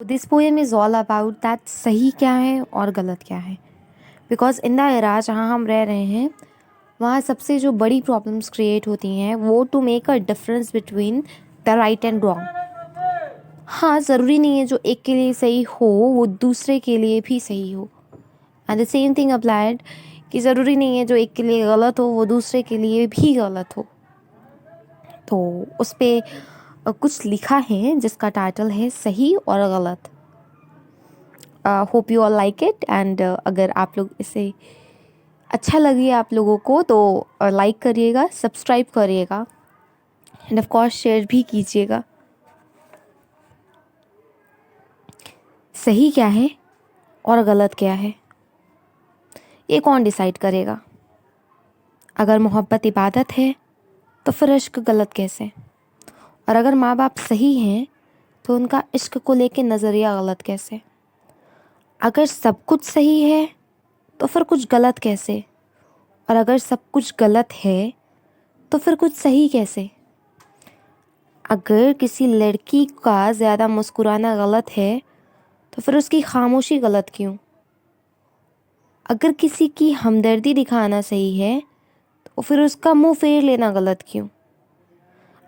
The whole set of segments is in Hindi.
This poem is all about that सही क्या है और गलत क्या है। बिकॉज इन द एरा जहाँ हम रह रहे हैं वहाँ सबसे जो बड़ी प्रॉब्लम्स क्रिएट होती हैं वो to make a difference between the right and wrong. हाँ, ज़रूरी नहीं है जो एक के लिए सही हो वो दूसरे के लिए भी सही हो, and the same thing applied कि ज़रूरी नहीं है जो एक के लिए गलत हो वो दूसरे के लिए भी गलत हो। तो उस पर कुछ लिखा है जिसका टाइटल है सही और गलत। Hope you all like it, and अगर आप लोग इसे अच्छा लगे आप लोगों को तो लाइक करिएगा, सब्सक्राइब करिएगा एंड ऑफ कोर्स शेयर भी कीजिएगा। सही क्या है और गलत क्या है ये कौन डिसाइड करेगा? अगर मोहब्बत इबादत है तो फिर इश्क गलत कैसे? और अगर माँ बाप सही हैं तो उनका इश्क को लेके नज़रिया गलत कैसे? अगर सब कुछ सही है तो फिर कुछ गलत कैसे? और अगर सब कुछ गलत है तो फिर कुछ सही कैसे? अगर किसी लड़की का ज़्यादा मुस्कुराना गलत है तो फिर उसकी खामोशी गलत क्यों? अगर किसी की हमदर्दी दिखाना सही है तो फिर उसका मुंह फेर लेना गलत क्यों?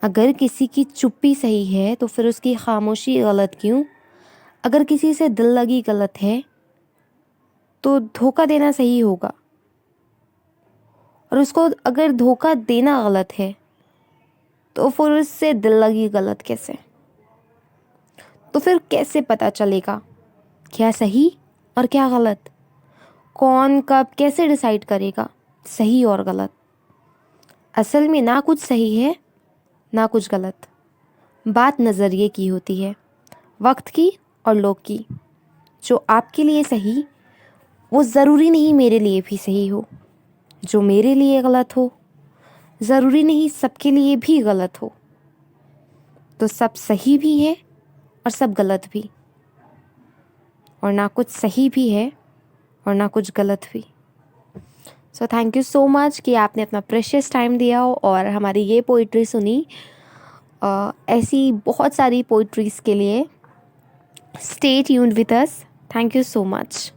अगर किसी की चुप्पी सही है तो फिर उसकी खामोशी गलत क्यों? अगर किसी से दिल लगी गलत है तो धोखा देना सही होगा, और उसको अगर धोखा देना गलत है तो फिर उससे दिल लगी गलत कैसे? तो फिर कैसे पता चलेगा क्या सही और क्या गलत? कौन कब कैसे डिसाइड करेगा सही और गलत? असल में ना कुछ सही है ना कुछ गलत, बात नज़रिए की होती है, वक्त की और लोग की। जो आपके लिए सही वो ज़रूरी नहीं मेरे लिए भी सही हो, जो मेरे लिए गलत हो ज़रूरी नहीं सबके लिए भी गलत हो। तो सब सही भी है और सब गलत भी, और ना कुछ सही भी है और ना कुछ गलत भी। So thank you so much कि आपने अपना प्रेशियस टाइम दिया और हमारी ये पोइट्री सुनी। ऐसी बहुत सारी पोइट्रीज़ के लिए stay tuned with us. Thank you so much.